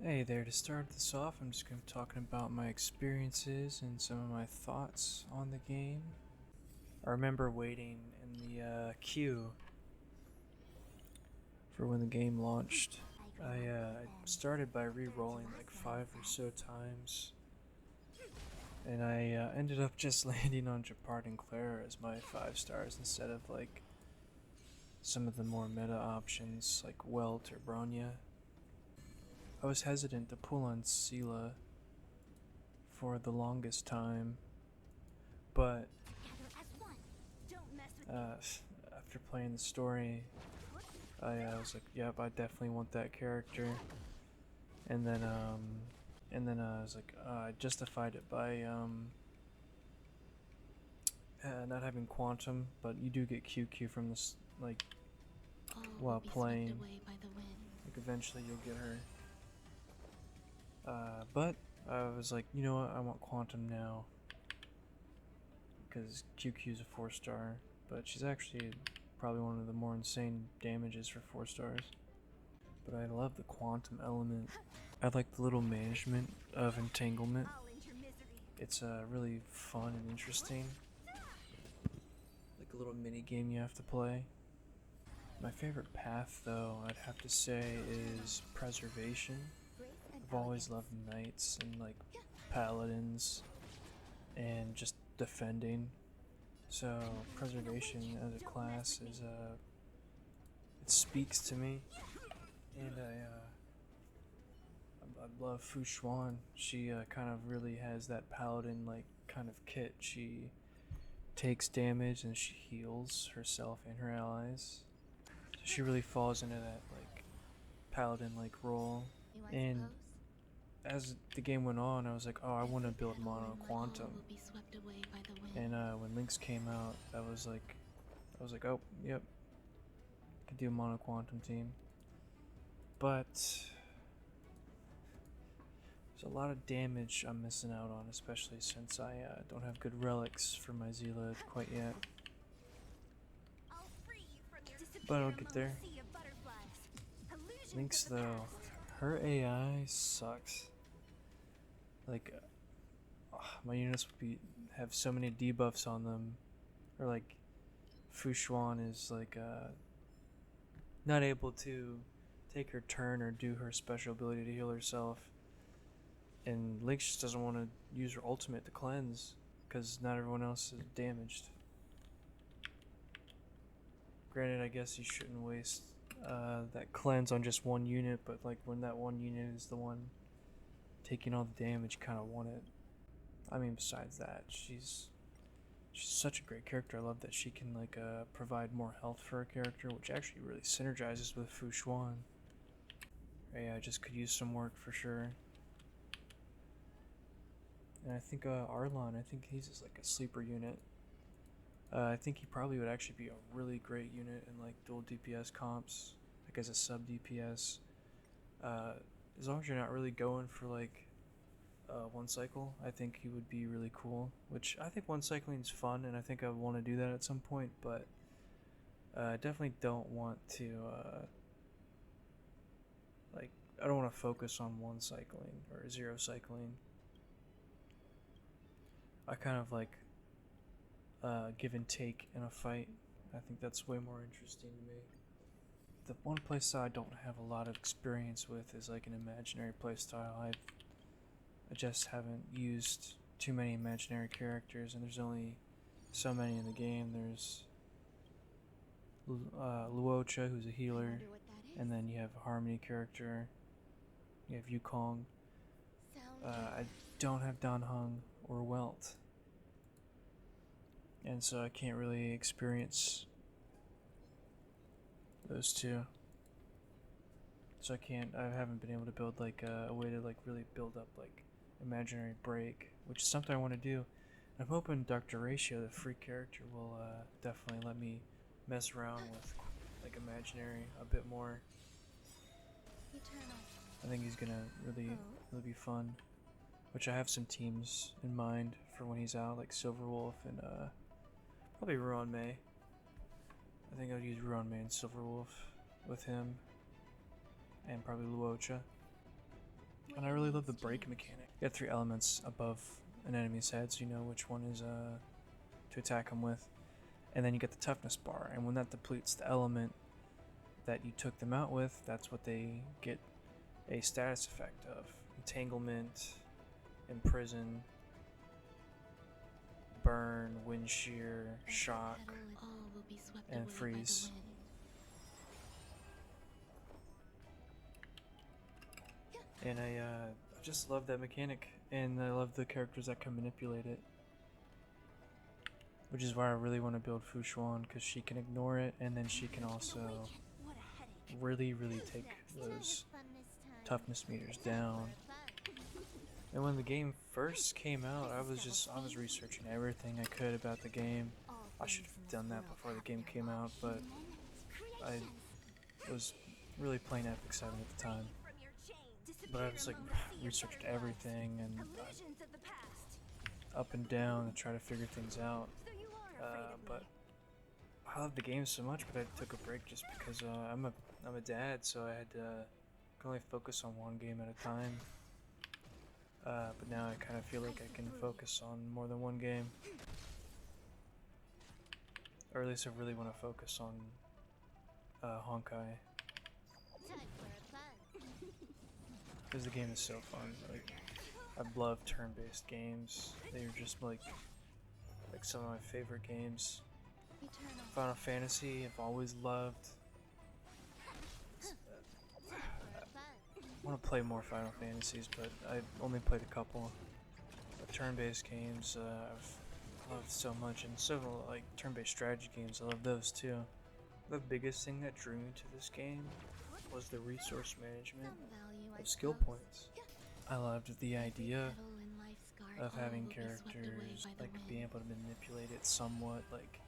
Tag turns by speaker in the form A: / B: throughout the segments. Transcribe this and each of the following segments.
A: Hey there, to start this off, I'm just going to be talking about my experiences and some of my thoughts on the game. I remember waiting in the queue for when the game launched. I started by re-rolling like 5 or so times, and I ended up just landing on Japard and Clara as my 5 stars instead of like some of the more meta options like Welt or Bronya. I was hesitant to pull on Sela for the longest time, but after playing the story, I was like, yep, I definitely want that character. And then I was like, I justified it by not having Quantum, but you do get QQ from this, like, while playing. Like, eventually you'll get her. But I was like, you know what, I want Quantum now. Because QQ's a 4-star, but she's actually probably one of the more insane damages for 4 stars. But I love the quantum element. I like the little management of entanglement. It's really fun and interesting. Like a little mini game you have to play. My favorite path, though, I'd have to say is preservation. I've always loved knights and like paladins and just defending. So preservation as a class is it speaks to me, and I love Fu Xuan. She kind of really has that paladin like kind of kit. She takes damage and she heals herself and her allies. So she really falls into that like paladin like role. And as the game went on, I was like, oh, I want to build mono quantum. And when Lynx came out, I was like, oh, yep, I could do a mono quantum team. But there's a lot of damage I'm missing out on, especially since I don't have good relics for my Zealot quite yet. But I'll get there. Lynx, though, her AI sucks. Like, my units would have so many debuffs on them, or like Fu Xuan is like not able to take her turn or do her special ability to heal herself, and Lynx just doesn't want to use her ultimate to cleanse because not everyone else is damaged. Granted, I guess you shouldn't waste that cleanse on just one unit, but like when that one unit is the one taking all the damage, you kind of want it. I mean, besides that, she's such a great character. I love that she can like provide more health for a character, which actually really synergizes with Fu Xuan. Yeah, I just could use some work for sure. And I think Arlon, I think he's just like a sleeper unit. I think he probably would actually be a really great unit in like dual DPS comps, like as a sub DPS. As long as you're not really going for like one cycle, I think he would be really cool. Which I think one cycling is fun, and I think I would want to do that at some point. But I definitely don't want to like I don't want to focus on one cycling or 0 cycling. I kind of like give and take in a fight. I think that's way more interesting to me. The one playstyle I don't have a lot of experience with is like an imaginary playstyle. I just haven't used too many imaginary characters, and there's only so many in the game. There's Luocha, who's a healer, and then you have a Harmony character. You have Yukong. I don't have Dan Heng or Welt, and so I can't really experience those two. So I haven't been able to build like a way to like really build up like imaginary break, which is something I want to do. I'm hoping Dr. Ratio, the free character, will definitely let me mess around with like imaginary a bit more. I think he's gonna really be fun. Which I have some teams in mind for when he's out, like Silverwolf and probably Ruan Mei. I think I'd use Ruan Mei and Silverwolf with him, and probably Luocha. And I really love the break mechanic. You have 3 elements above an enemy's head, so you know which one is to attack them with. And then you get the toughness bar, and when that depletes the element that you took them out with, that's what they get a status effect of. Entanglement, imprison, burn, wind shear, shock, and freeze. And I just love that mechanic, and I love the characters that can manipulate it. Which is why I really want to build Fushuan, because she can ignore it, and then she can also really take those toughness meters down. And when the game first came out, I was researching everything I could about the game. I should have done that before the game came out, but I was really playing Epic 7 at the time. But I was like researched everything and up and down and try to figure things out. But I love the game so much, but I took a break just because I'm a dad, so I had to can only focus on one game at a time. But now I kind of feel like I can focus on more than one game, or at least I really want to focus on Honkai, because the game is so fun. Like, I love turn-based games. They're just like some of my favorite games. Final Fantasy, I've always loved. I want to play more Final Fantasies, but I've only played a couple. But turn-based games, I've loved so much, and several like turn-based strategy games. I love those too. The biggest thing that drew me to this game was the resource management of skill points. I loved the idea of having characters like being able to manipulate it somewhat. Like,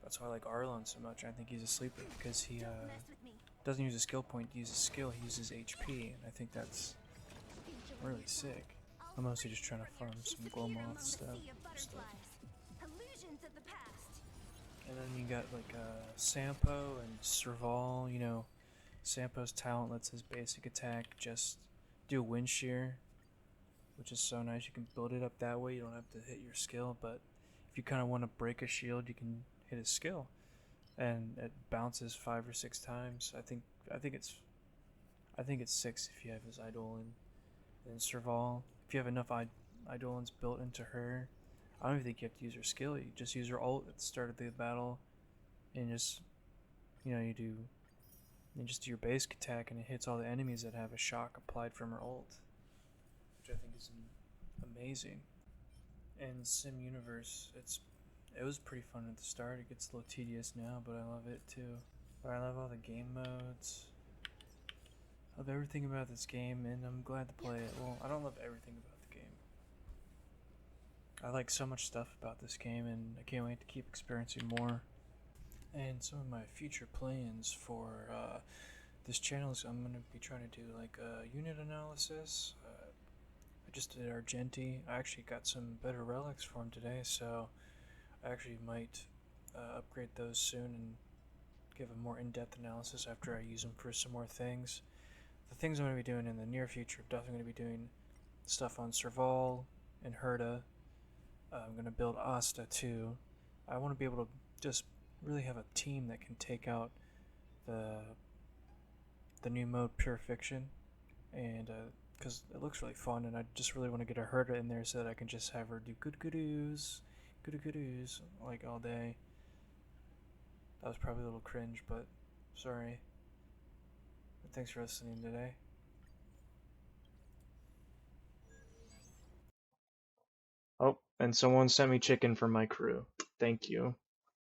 A: that's why I like Arlon so much. I think he's a sleeper because he doesn't use a skill point to use a skill. He uses HP, and I think that's really sick. I'm mostly just trying to farm some glow moth stuff. And then you got like Sampo and Serval. You know, Sampo's talent lets his basic attack just do wind shear, which is so nice. You can build it up that way. You don't have to hit your skill, but if you kind of want to break a shield, you can hit his skill, and it bounces 5 or 6 times. I think it's 6 if you have his Eidolon. And Serval, if you have enough Eidolons built into her, I don't even think you have to use her skill. You just use her ult at the start of the battle, and just you just do your basic attack, and it hits all the enemies that have a shock applied from her ult, which I think is amazing. And Sim Universe, it was pretty fun at the start. It gets a little tedious now, but I love it too. But I love all the game modes. I love everything about this game, and I'm glad to play it. Well, I don't love everything about the game. I like so much stuff about this game, and I can't wait to keep experiencing more. And some of my future plans for this channel is I'm going to be trying to do like a unit analysis. I just did Argenti. I actually got some better relics for him today, so I actually might upgrade those soon and give a more in-depth analysis after I use them for some more things. The things I'm going to be doing in the near future, I'm definitely going to be doing stuff on Serval and Herta. I'm going to build Asta too. I want to be able to just really have a team that can take out the new mode Pure Fiction, and because it looks really fun, and I just really want to get a Herta in there so that I can just have her do good-goodies like all day. That was probably a little cringe, but sorry. But thanks for listening today. Oh, and someone sent me chicken from my crew. Thank you.